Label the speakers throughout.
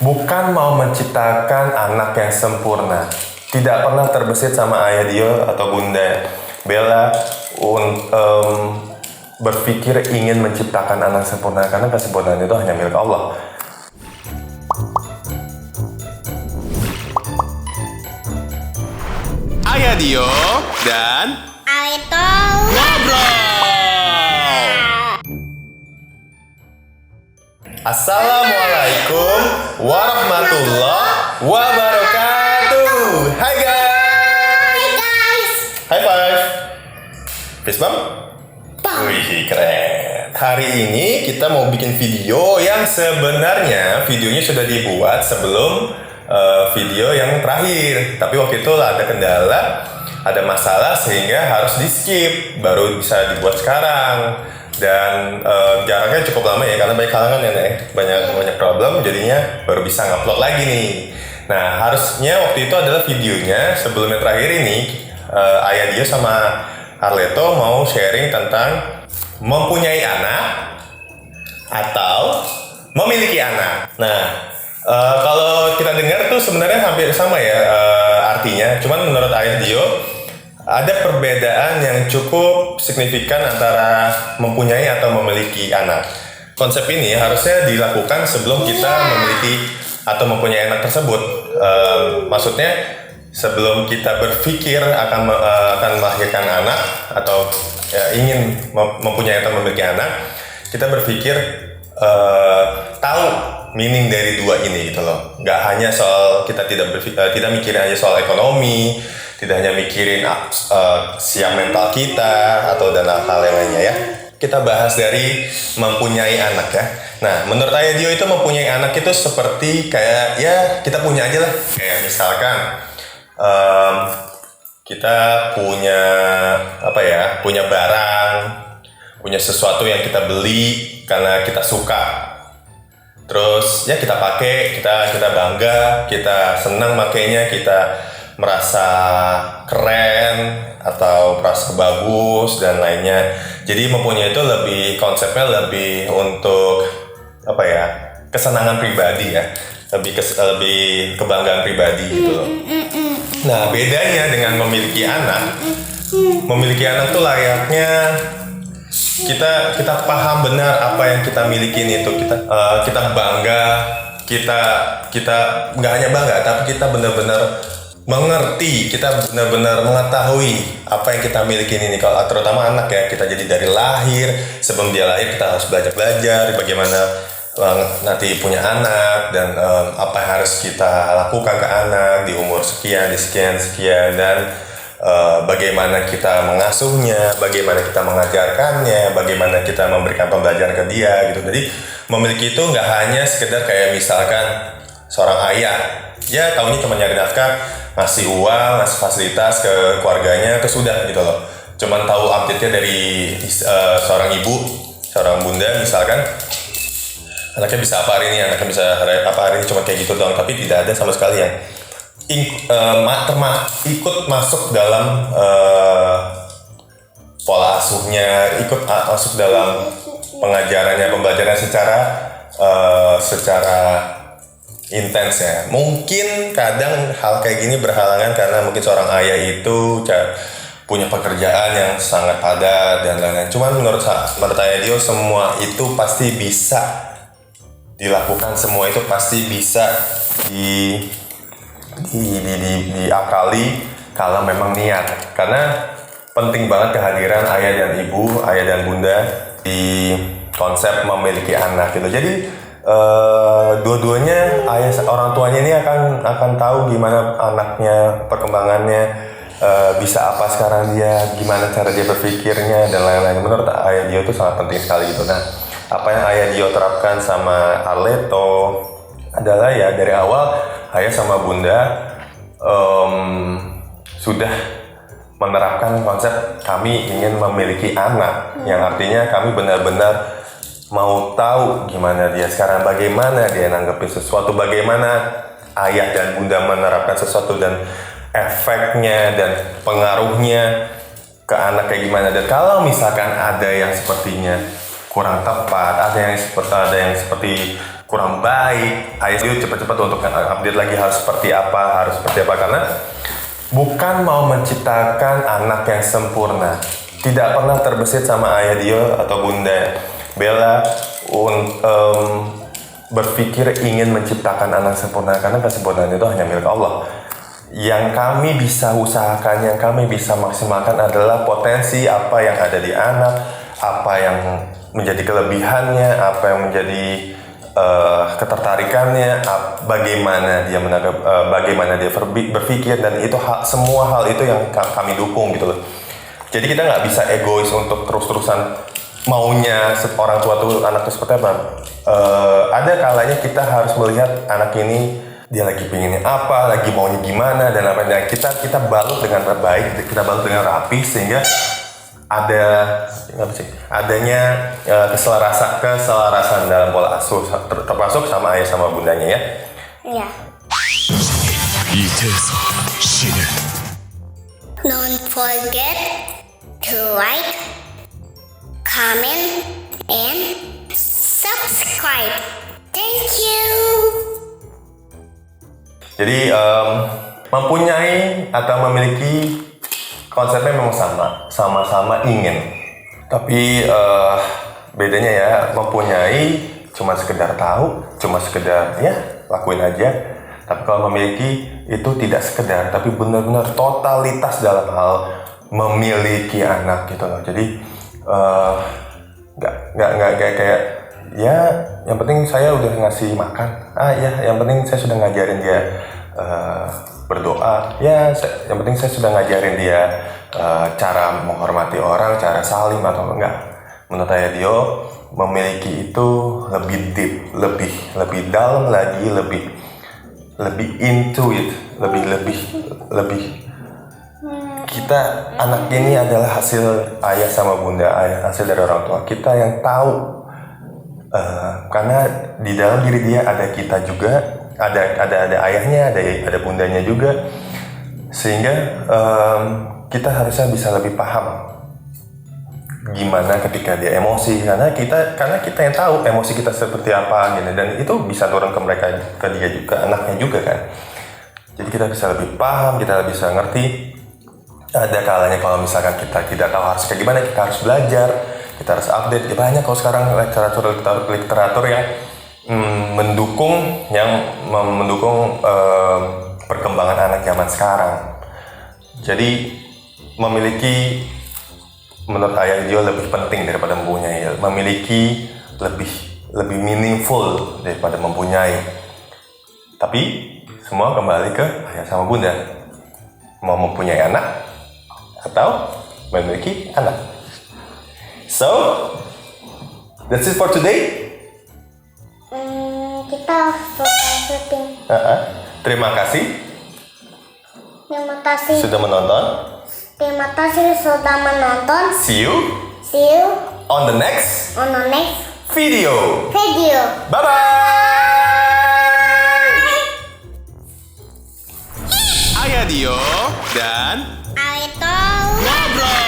Speaker 1: bukan mau menciptakan anak yang sempurna. Tidak pernah terbesit sama ayah Dio atau bunda Bella berpikir ingin menciptakan anak sempurna, karena kesempurnaan itu hanya milik Allah.
Speaker 2: Ayah Dio dan
Speaker 3: Alito
Speaker 2: Ngobrol.
Speaker 1: Assalamualaikum warahmatullahi wabarakatuh. Hai guys. High five. Fist bump. Wih, keren. Hari ini kita mau bikin video yang sebenarnya videonya sudah dibuat sebelum video yang terakhir. Tapi waktu itu ada kendala, ada masalah sehingga harus di skip, baru bisa dibuat sekarang. Dan jaraknya cukup lama ya, karena banyak halangan ya, banyak problem, jadinya baru bisa ngupload lagi nih. Nah, harusnya waktu itu adalah videonya sebelum yang terakhir ini, ayah dia sama Arleto mau sharing tentang mempunyai anak atau memiliki anak. Nah, kalau kita dengar tuh sebenarnya hampir sama ya artinya, cuman menurut ayah Dio ada perbedaan yang cukup signifikan antara mempunyai atau memiliki anak. Konsep ini harusnya dilakukan sebelum kita memiliki atau mempunyai anak tersebut. Maksudnya sebelum kita berpikir akan melahirkan anak atau ingin mempunyai atau memiliki anak, kita berpikir tahu meaning dari dua ini gitu loh. Nggak hanya soal kita tidak mikirin aja soal ekonomi, tidak hanya mikirin siap mental kita atau dan hal yang lainnya ya. Kita bahas dari mempunyai anak ya. Nah, menurut ayah Dio itu mempunyai anak itu seperti kayak ya kita punya aja lah. Kayak misalkan kita punya barang, punya sesuatu yang kita beli karena kita suka. Terus ya kita pakai, kita bangga, kita senang makainya, kita merasa keren atau merasa bagus dan lainnya. Jadi mempunyai itu konsepnya lebih untuk kesenangan pribadi ya, lebih kebanggaan pribadi gitu loh. Nah, bedanya dengan memiliki anak tuh layaknya kita paham benar apa yang kita milikin itu, kita bangga, kita nggak hanya bangga tapi kita benar-benar mengerti, kita benar-benar mengetahui apa yang kita miliki ini. Kalau terutama anak ya, kita jadi dari lahir, sebelum dia lahir kita harus belajar bagaimana nanti punya anak dan apa yang harus kita lakukan ke anak di umur sekian, dan bagaimana kita mengasuhnya, bagaimana kita mengajarkannya, bagaimana kita memberikan pembelajaran ke dia gitu. Jadi memiliki itu nggak hanya sekedar kayak misalkan seorang ayah ya tahunya cuma nyari nafkah, ngasih uang, ngasih fasilitas ke keluarganya, terus udah gitu loh. Cuman tahu update-nya dari seorang ibu, seorang bunda misalkan, anaknya bisa apa hari ini, anaknya bisa apa hari ini, cuma kayak gitu doang, tapi tidak ada sama sekali yang ikut masuk dalam pola asuhnya, ikut masuk dalam pengajarannya, pembelajaran secara intens ya. Mungkin kadang hal kayak gini berhalangan karena mungkin seorang ayah itu punya pekerjaan yang sangat padat dan lain-lain. Cuman menurut ayah Dio semua itu pasti bisa dilakukan, semua itu pasti bisa diakali kalau memang niat. Karena penting banget kehadiran ayah dan ibu, ayah dan bunda di konsep memiliki anak gitu. Jadi dua-duanya orang tuanya ini akan tahu gimana anaknya, perkembangannya, bisa apa sekarang dia, gimana cara dia berpikirnya dan lain-lain. Menurut ayah Dio itu sangat penting sekali gitu. Nah, apa yang ayah Dio terapkan sama Arleto adalah ya dari awal ayah sama bunda sudah menerapkan konsep kami ingin memiliki anak, yang artinya kami benar-benar mau tahu gimana dia sekarang, bagaimana dia nanggepin sesuatu, bagaimana ayah dan bunda menerapkan sesuatu dan efeknya dan pengaruhnya ke anak kayak gimana. Dan kalau misalkan ada yang sepertinya kurang tepat, ada yang seperti kurang baik. Ayah Dio cepat-cepat untuk update lagi harus seperti apa, karena bukan mau menciptakan anak yang sempurna. Tidak pernah terbesit sama ayah Dio atau bunda Bella berpikir ingin menciptakan anak sempurna, karena kesempurnaan itu hanya milik Allah. Yang kami bisa usahakan, yang kami bisa maksimalkan adalah potensi apa yang ada di anak, apa yang menjadi kelebihannya, apa yang menjadi ketertarikannya, bagaimana dia bagaimana dia berpikir, dan itu semua hal itu yang kami dukung gitu loh. Jadi kita nggak bisa egois untuk terus-terusan maunya orang tua tuh anak itu seperti apa. Ada kalanya kita harus melihat anak ini dia lagi pengennya apa, lagi maunya gimana, dan apa yang kita balut dengan terbaik, kita balut dengan rapi sehingga adanya keselarasan dalam pola asuh, termasuk sama ayah sama bundanya ya.
Speaker 3: Iya. Don't forget to like, comment, and subscribe. Thank you.
Speaker 1: Jadi mempunyai atau memiliki konsepnya memang sama-sama ingin. Tapi bedanya ya, mempunyai cuma sekedar tahu, cuma sekedar ya lakuin aja. Tapi kalau memiliki itu tidak sekedar, tapi benar-benar totalitas dalam hal memiliki anak gitu loh. Jadi nggak kayak ya yang penting saya udah ngasih makan, ya yang penting saya sudah ngajarin dia berdoa, ya yang penting saya sudah ngajarin dia cara menghormati orang, cara salim atau enggak. Menurut saya Dio memiliki itu lebih deep, lebih dalam lagi, lebih into it, lebih kita anak ini adalah hasil ayah sama bunda, hasil dari orang tua kita yang tahu. Karena di dalam diri dia ada kita juga, ada ayahnya, ada bundanya juga, sehingga kita harusnya bisa lebih paham gimana ketika dia emosi, karena kita yang tahu emosi kita seperti apa gitu, dan itu bisa turun ke dia juga, anaknya juga kan. Jadi kita bisa lebih paham, kita bisa ngerti. Ada kalanya kalau misalkan kita tidak tahu harus kayak gimana, kita harus belajar, kita harus update. Ya banyak kalau sekarang literatur yang mendukung perkembangan anak zaman sekarang. Jadi memiliki, menurut ayah Dio lebih penting daripada mempunyai. Memiliki lebih meaningful daripada mempunyai. Tapi semua kembali ke ayah sama bunda. Mau mempunyai anak atau memiliki anak. So, that's it for today.
Speaker 3: Kita selesai syuting.
Speaker 1: Terima kasih
Speaker 3: Terima kasih
Speaker 1: sudah menonton. See you on the next
Speaker 3: on the next
Speaker 1: video.
Speaker 3: video.
Speaker 1: Bye bye.
Speaker 2: Ayah Dio dan
Speaker 3: Aito.
Speaker 2: Ngobrol.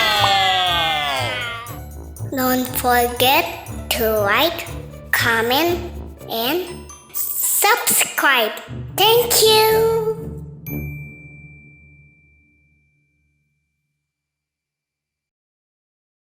Speaker 3: Don't forget to like, comment, and subscribe. Thank you.